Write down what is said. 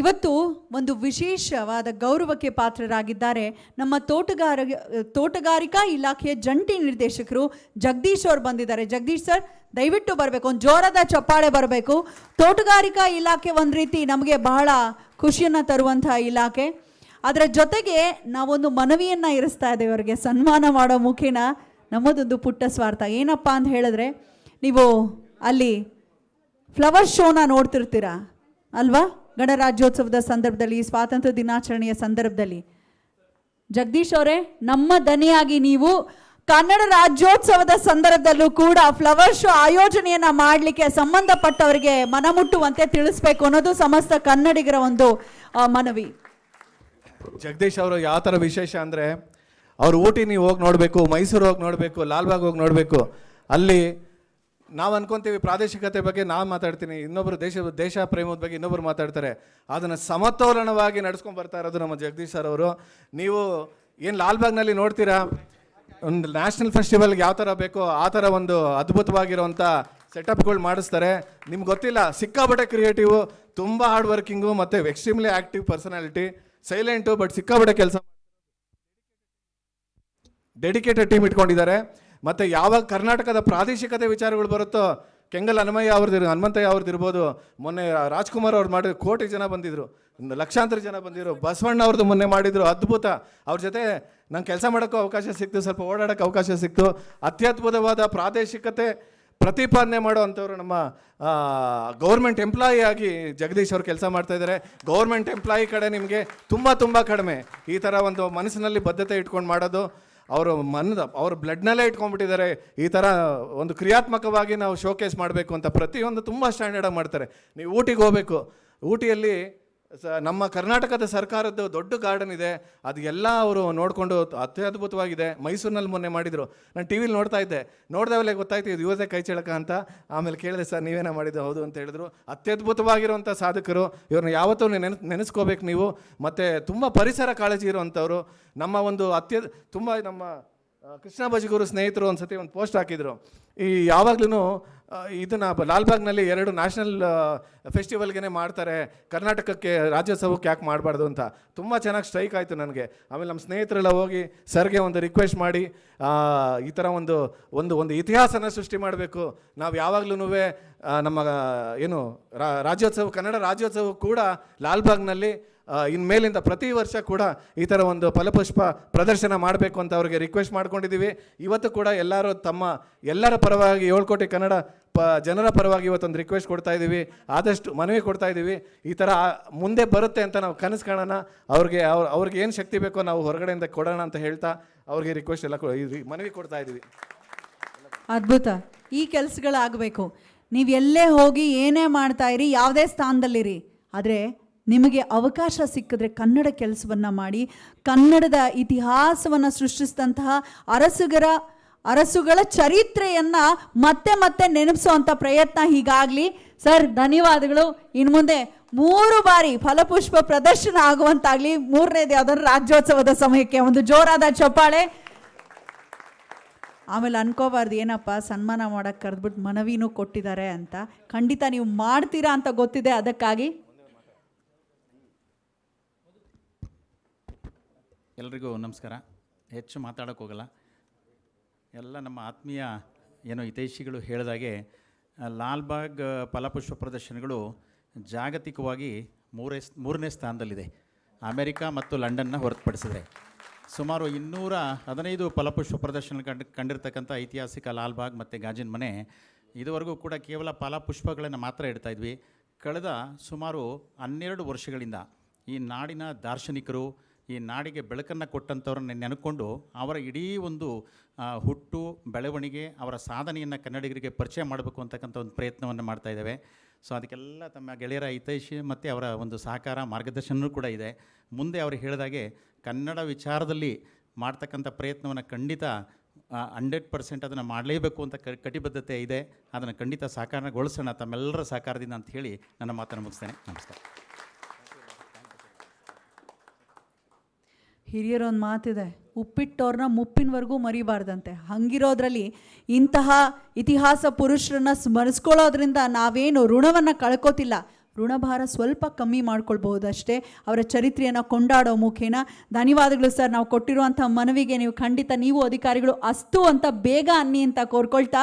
ಇವತ್ತು ಒಂದು ವಿಶೇಷವಾದ ಗೌರವಕ್ಕೆ ಪಾತ್ರರಾಗಿದ್ದಾರೆ ನಮ್ಮ ತೋಟಗಾರಿಕಾ ಇಲಾಖೆಯ ಜಂಟಿ ನಿರ್ದೇಶಕರು ಜಗದೀಶ್ ಅವರು ಬಂದಿದ್ದಾರೆ. ಜಗದೀಶ್ ಸರ್ ದಯವಿಟ್ಟು ಬರಬೇಕು, ಒಂದು ಜೋರಾದ ಚಪ್ಪಾಳೆ ಬರಬೇಕು. ತೋಟಗಾರಿಕಾ ಇಲಾಖೆ ಒಂದು ರೀತಿ ನಮಗೆ ಬಹಳ ಖುಷಿಯನ್ನು ತರುವಂತಹ ಇಲಾಖೆ. ಅದರ ಜೊತೆಗೆ ನಾವೊಂದು ಮನವಿಯನ್ನು ಇರಿಸ್ತಾ ಇದ್ದೇವೆ ಅವರಿಗೆ ಸನ್ಮಾನ ಮಾಡೋ ಮುಖೇನ. ನಮ್ಮದೊಂದು ಪುಟ್ಟ ಸ್ವಾರ್ಥ ಏನಪ್ಪ ಅಂತ ಹೇಳಿದ್ರೆ, ನೀವು ಅಲ್ಲಿ ಫ್ಲವರ್ ಶೋನ ನೋಡ್ತಿರ್ತೀರಾ ಅಲ್ವಾ, ಗಣರಾಜ್ಯೋತ್ಸವದ ಸಂದರ್ಭದಲ್ಲಿ, ಸ್ವಾತಂತ್ರ್ಯ ದಿನಾಚರಣೆಯ ಸಂದರ್ಭದಲ್ಲಿ. ಜಗದೀಶ್ ಅವರೇ, ನಮ್ಮ ದನಿಯಾಗಿ ನೀವು ಕನ್ನಡ ರಾಜ್ಯೋತ್ಸವದ ಸಂದರ್ಭದಲ್ಲೂ ಕೂಡ ಫ್ಲವರ್ ಶೋ ಆಯೋಜನೆಯನ್ನ ಮಾಡಲಿಕ್ಕೆ ಸಂಬಂಧಪಟ್ಟವರಿಗೆ ಮನಮುಟ್ಟುವಂತೆ ತಿಳಿಸ್ಬೇಕು ಅನ್ನೋದು ಸಮಸ್ತ ಕನ್ನಡಿಗರ ಒಂದು ಮನವಿ. ಜಗದೀಶ್ ಅವರು ಯಾವ ಥರ ವಿಶೇಷ ಅಂದರೆ, ಅವ್ರು ಊಟಿ ನೀವು ಹೋಗಿ ನೋಡಬೇಕು, ಮೈಸೂರು ಹೋಗಿ ನೋಡಬೇಕು, ಲಾಲ್ಬಾಗ್ ಹೋಗಿ ನೋಡಬೇಕು. ಅಲ್ಲಿ ನಾವು ಅನ್ಕೊಂತೀವಿ ಪ್ರಾದೇಶಿಕತೆ ಬಗ್ಗೆ ನಾವು ಮಾತಾಡ್ತೀನಿ, ಇನ್ನೊಬ್ಬರು ದೇಶ ಪ್ರೇಮದ ಬಗ್ಗೆ ಇನ್ನೊಬ್ಬರು ಮಾತಾಡ್ತಾರೆ. ಅದನ್ನು ಸಮತೋಲನವಾಗಿ ನಡ್ಸ್ಕೊಂಡು ಬರ್ತಾ ಇರೋದು ನಮ್ಮ ಜಗದೀಶ್ ಸರ್ ಅವರು. ನೀವು ಏನು ಲಾಲ್ಬಾಗ್ನಲ್ಲಿ ನೋಡ್ತೀರಾ, ಒಂದು ನ್ಯಾಷನಲ್ ಫೆಸ್ಟಿವಲ್ಗೆ ಯಾವ ಥರ ಬೇಕೋ ಆ ಥರ ಒಂದು ಅದ್ಭುತವಾಗಿರುವಂಥ ಸೆಟಪ್ಗಳು ಮಾಡಿಸ್ತಾರೆ. ನಿಮ್ಗೆ ಗೊತ್ತಿಲ್ಲ, ಸಿಕ್ಕಾಬಟ್ಟೆ ಕ್ರಿಯೇಟಿವು, ತುಂಬ ಹಾರ್ಡ್ ವರ್ಕಿಂಗು ಮತ್ತು extremely active personality, silent but ಸಿಕ್ಕಾಬಟ್ಟೆ ಕೆಲಸ, ಡೆಡಿಕೇಟೆಡ್ ಟೀಮ್ ಇಟ್ಕೊಂಡಿದ್ದಾರೆ. ಮತ್ತು ಯಾವಾಗ ಕರ್ನಾಟಕದ ಪ್ರಾದೇಶಿಕತೆ ವಿಚಾರಗಳು ಬರುತ್ತೋ, ಕೆಂಗಲ್ ಹನುಮಂತಯ್ಯ ಅವ್ರದ್ದು ಇರ್ಬೋದು, ಮೊನ್ನೆ ರಾಜ್ಕುಮಾರ್ ಅವ್ರು ಮಾಡಿದ್ರು, ಕೋಟಿ ಜನ ಬಂದಿದ್ರು, ಲಕ್ಷಾಂತರ ಜನ ಬಂದಿದ್ರು. ಬಸವಣ್ಣ ಅವ್ರದ್ದು ಮೊನ್ನೆ ಮಾಡಿದ್ರು, ಅದ್ಭುತ. ಅವ್ರ ಜೊತೆ ನಂಗೆ ಕೆಲಸ ಮಾಡೋಕ್ಕೂ ಅವಕಾಶ ಸಿಕ್ತು, ಸ್ವಲ್ಪ ಓಡಾಡೋಕ್ಕೆ ಅವಕಾಶ ಸಿಕ್ತು. ಅತ್ಯದ್ಭುತವಾದ ಪ್ರಾದೇಶಿಕತೆ ಪ್ರತಿಪಾದನೆ ಮಾಡೋ ಅಂಥವ್ರು ನಮ್ಮ ಗೌರ್ಮೆಂಟ್ ಎಂಪ್ಲಾಯಿ ಆಗಿ ಜಗದೀಶ್ ಅವರು ಕೆಲಸ ಮಾಡ್ತಾಯಿದ್ದಾರೆ. ಗೌರ್ಮೆಂಟ್ ಎಂಪ್ಲಾಯಿ ಕಡೆ ನಿಮಗೆ ತುಂಬ ಕಡಿಮೆ ಈ ಥರ ಒಂದು ಮನಸ್ಸಿನಲ್ಲಿ ಬದ್ಧತೆ ಇಟ್ಕೊಂಡು ಮಾಡೋದು. ಅವರು ಅವ್ರ ಬ್ಲಡ್ನಲ್ಲೇ ಇಟ್ಕೊಂಡ್ಬಿಟ್ಟಿದ್ದಾರೆ. ಈ ಥರ ಒಂದು ಕ್ರಿಯಾತ್ಮಕವಾಗಿ ನಾವು ಶೋಕೇಸ್ ಮಾಡಬೇಕು ಅಂತ ಪ್ರತಿಯೊಂದು ತುಂಬ ಸ್ಟ್ಯಾಂಡರ್ಡಾಗಿ ಮಾಡ್ತಾರೆ. ನೀವು ಊಟಿಗೆ ಹೋಗಬೇಕು, ಊಟಿಯಲ್ಲಿ ನಮ್ಮ ಕರ್ನಾಟಕದ ಸರ್ಕಾರದ್ದು ದೊಡ್ಡ ಗಾರ್ಡನ್ ಇದೆ, ಅದು ಎಲ್ಲ ಅವರು ನೋಡಿಕೊಂಡು ಅತ್ಯದ್ಭುತವಾಗಿದೆ. ಮೈಸೂರಿನಲ್ಲಿ ಮೊನ್ನೆ ಮಾಡಿದರು, ನಾನು ಟಿ ವಿಲಿ ನೋಡ್ತಾ ಇದ್ದೆ, ನೋಡಿದಾಗಲೇ ಗೊತ್ತಾಯ್ತು ಇದು ಯುವತೆ ಕೈ ಚಳಕ ಅಂತ. ಆಮೇಲೆ ಕೇಳಿದೆ, ಸರ್ ನೀವೇನ ಮಾಡಿದ್ದು? ಹೌದು ಅಂತ ಹೇಳಿದ್ರು. ಅತ್ಯದ್ಭುತವಾಗಿರುವಂಥ ಸಾಧಕರು, ಇವ್ರನ್ನ ಯಾವತ್ತೂ ನೆನೆಸ್ಕೋಬೇಕು ನೀವು. ಮತ್ತು ತುಂಬ ಪರಿಸರ ಕಾಳಜಿ ಇರುವಂಥವ್ರು. ನಮ್ಮ ಒಂದು ತುಂಬ ನಮ್ಮ ಕೃಷ್ಣ ಬಜಗೂರು ಸ್ನೇಹಿತರು ಒಂದು ಸತಿ ಒಂದು ಪೋಸ್ಟ್ ಹಾಕಿದರು, ಈ ಯಾವಾಗ್ಲೂ ಇದನ್ನು ಲಾಲ್ಬಾಗ್ನಲ್ಲಿ 2 ನ್ಯಾಷನಲ್ ಫೆಸ್ಟಿವಲ್ಗೆ ಮಾಡ್ತಾರೆ, ಕರ್ನಾಟಕಕ್ಕೆ ರಾಜ್ಯೋತ್ಸವಕ್ಕೆ ಯಾಕೆ ಮಾಡಬಾರ್ದು ಅಂತ. ತುಂಬ ಚೆನ್ನಾಗಿ ಸ್ಟ್ರೈಕ್ ಆಯಿತು ನನಗೆ. ಆಮೇಲೆ ನಮ್ಮ ಸ್ನೇಹಿತರೆಲ್ಲ ಹೋಗಿ ಸರ್ಗೆ ಒಂದು ರಿಕ್ವೆಸ್ಟ್ ಮಾಡಿ, ಈ ಥರ ಒಂದು ಇತಿಹಾಸನ ಸೃಷ್ಟಿ ಮಾಡಬೇಕು. ನಾವು ಯಾವಾಗ್ಲೂ ನಮ್ಮ ಏನು ರಾಜ್ಯೋತ್ಸವ, ಕನ್ನಡ ರಾಜ್ಯೋತ್ಸವ ಕೂಡ ಲಾಲ್ಬಾಗ್ನಲ್ಲಿ ಇನ್ಮೇಲಿಂದ ಪ್ರತಿ ವರ್ಷ ಕೂಡ ಈ ಥರ ಒಂದು ಫಲಪುಷ್ಪ ಪ್ರದರ್ಶನ ಮಾಡಬೇಕು ಅಂತ ಅವ್ರಿಗೆ ರಿಕ್ವೆಸ್ಟ್ ಮಾಡ್ಕೊಂಡಿದ್ದೀವಿ. ಇವತ್ತು ಕೂಡ ಎಲ್ಲರ ಪರವಾಗಿ 7 ಕೋಟಿ ಕನ್ನಡ ಜನರ ಪರವಾಗಿ ಇವತ್ತೊಂದು ರಿಕ್ವೆಸ್ಟ್ ಕೊಡ್ತಾ ಇದ್ದೀವಿ, ಆದಷ್ಟು ಮನವಿ ಕೊಡ್ತಾ ಇದ್ದೀವಿ. ಈ ಥರ ಮುಂದೆ ಬರುತ್ತೆ ಅಂತ ನಾವು ಕನಸು ಕಾಣೋಣ. ಅವ್ರಿಗೆ ಏನು ಶಕ್ತಿ ಬೇಕೋ ನಾವು ಹೊರಗಡೆಯಿಂದ ಕೊಡೋಣ ಅಂತ ಹೇಳ್ತಾ ಅವ್ರಿಗೆ ರಿಕ್ವೆಸ್ಟ್ ಎಲ್ಲ ಮನವಿ ಕೊಡ್ತಾ ಇದ್ದೀವಿ. ಅದ್ಭುತ. ಈ ಕೆಲಸಗಳಾಗಬೇಕು. ನೀವು ಎಲ್ಲೇ ಹೋಗಿ ಏನೇ ಮಾಡ್ತಾ ಇರಿ, ಯಾವುದೇ ಸ್ಥಾನದಲ್ಲಿರಿ, ಆದರೆ ನಿಮಗೆ ಅವಕಾಶ ಸಿಕ್ಕಿದ್ರೆ ಕನ್ನಡ ಕೆಲಸವನ್ನು ಮಾಡಿ, ಕನ್ನಡದ ಇತಿಹಾಸವನ್ನು ಸೃಷ್ಟಿಸಿದಂತಹ ಅರಸುಗಳ ಚರಿತ್ರೆಯನ್ನು ಮತ್ತೆ ನೆನಪಿಸುವಂಥ ಪ್ರಯತ್ನ ಹೀಗಾಗಲಿ. ಸರ್ ಧನ್ಯವಾದಗಳು. ಇನ್ನು ಮುಂದೆ 3 ಬಾರಿ ಫಲಪುಷ್ಪ ಪ್ರದರ್ಶನ ಆಗುವಂತಾಗಲಿ. 3ನೇದು ಯಾವುದಾದ್ರು ರಾಜ್ಯೋತ್ಸವದ ಸಮಯಕ್ಕೆ ಒಂದು ಜೋರಾದ ಚಪ್ಪಾಳೆ. ಆಮೇಲೆ ಅನ್ಕೋಬಾರ್ದು, ಏನಪ್ಪ ಸನ್ಮಾನ ಮಾಡೋಕ್ಕೆ ಕರೆದ್ಬಿಟ್ಟು ಮನವಿನೂ ಕೊಟ್ಟಿದ್ದಾರೆ ಅಂತ. ಖಂಡಿತ ನೀವು ಮಾಡ್ತೀರಾ ಅಂತ ಗೊತ್ತಿದೆ, ಅದಕ್ಕಾಗಿ ಎಲ್ರಿಗೂ ನಮಸ್ಕಾರ. ಹೆಚ್ಚು ಮಾತಾಡೋಕ್ಕೆ ಹೋಗಲ್ಲ. ಎಲ್ಲ ನಮ್ಮ ಆತ್ಮೀಯ ಹಿತೈಷಿಗಳು ಹೇಳಿದಾಗೆ ಲಾಲ್ಬಾಗ್ ಫಲಪುಷ್ಪ ಪ್ರದರ್ಶನಗಳು ಜಾಗತಿಕವಾಗಿ 3ನೇ ಸ್ಥಾನದಲ್ಲಿದೆ, ಅಮೆರಿಕ ಮತ್ತು ಲಂಡನ್ನ ಹೊರತುಪಡಿಸಿದರೆ. ಸುಮಾರು 215 ಫಲಪುಷ್ಪ ಪ್ರದರ್ಶನ ಕಂಡಿರ್ತಕ್ಕಂಥ ಐತಿಹಾಸಿಕ ಲಾಲ್ಬಾಗ್ ಮತ್ತು ಗಾಜಿನ ಮನೆ ಇದುವರೆಗೂ ಕೂಡ ಕೇವಲ ಫಲಪುಷ್ಪಗಳನ್ನು ಮಾತ್ರ ಇಡ್ತಾಯಿದ್ವಿ. ಕಳೆದ ಸುಮಾರು 12 ವರ್ಷಗಳಿಂದ ಈ ನಾಡಿನ ದಾರ್ಶನಿಕರು, ಈ ನಾಡಿಗೆ ಬೆಳಕನ್ನು ಕೊಟ್ಟಂಥವ್ರನ್ನ ನೆನಕೊಂಡು ಅವರ ಇಡೀ ಒಂದು ಹುಟ್ಟು ಬೆಳವಣಿಗೆ, ಅವರ ಸಾಧನೆಯನ್ನು ಕನ್ನಡಿಗರಿಗೆ ಪರಿಚಯ ಮಾಡಬೇಕು ಅಂತಕ್ಕಂಥ ಒಂದು ಪ್ರಯತ್ನವನ್ನು ಮಾಡ್ತಾಯಿದ್ದೇವೆ. ಸೊ ಅದಕ್ಕೆಲ್ಲ ತಮ್ಮ ಗೆಳೆಯರ ಹಿತೈಷಿ ಮತ್ತು ಅವರ ಒಂದು ಸಹಕಾರ ಮಾರ್ಗದರ್ಶನವೂ ಕೂಡ ಇದೆ. ಮುಂದೆ ಅವರು ಹೇಳಿದಾಗೆ ಕನ್ನಡ ವಿಚಾರದಲ್ಲಿ ಮಾಡ್ತಕ್ಕಂಥ ಪ್ರಯತ್ನವನ್ನು ಖಂಡಿತ 100% ಅದನ್ನು ಮಾಡಲೇಬೇಕು ಅಂತ ಕಟಿಬದ್ಧತೆ ಇದೆ. ಅದನ್ನು ಖಂಡಿತ ಸಾಕಾರಗೊಳಿಸೋಣ ತಮ್ಮೆಲ್ಲರ ಸಹಕಾರದಿಂದ ಅಂತ ಹೇಳಿ ನನ್ನ ಮಾತನ್ನು ಮುಗಿಸ್ತೇನೆ. ನಮಸ್ಕಾರ. ಹಿರಿಯರೊಂದು ಮಾತಿದೆ, ಉಪ್ಪಿಟ್ಟವ್ರನ್ನ ಮುಪ್ಪಿನವರೆಗೂ ಮರಿಬಾರ್ದಂತೆ. ಹಂಗಿರೋದ್ರಲ್ಲಿ ಇಂತಹ ಇತಿಹಾಸ ಪುರುಷರನ್ನ ಸ್ಮರಿಸ್ಕೊಳ್ಳೋದ್ರಿಂದ ನಾವೇನು ಋಣವನ್ನು ಕಳ್ಕೋತಿಲ್ಲ, ಋಣಭಾರ ಸ್ವಲ್ಪ ಕಮ್ಮಿ ಮಾಡ್ಕೊಳ್ಬಹುದು ಅಷ್ಟೇ, ಅವರ ಚರಿತ್ರೆಯನ್ನು ಕೊಂಡಾಡೋ ಮುಖೇನ. ಧನ್ಯವಾದಗಳು ಸರ್, ನಾವು ಕೊಟ್ಟಿರುವಂಥ ಮನವಿಗೆ ನೀವು ಖಂಡಿತ ನೀವು ಅಧಿಕಾರಿಗಳು ಅಸ್ತು ಅಂತ ಬೇಗ ಅನ್ನಿ ಅಂತ ಕೋರ್ಕೊಳ್ತಾ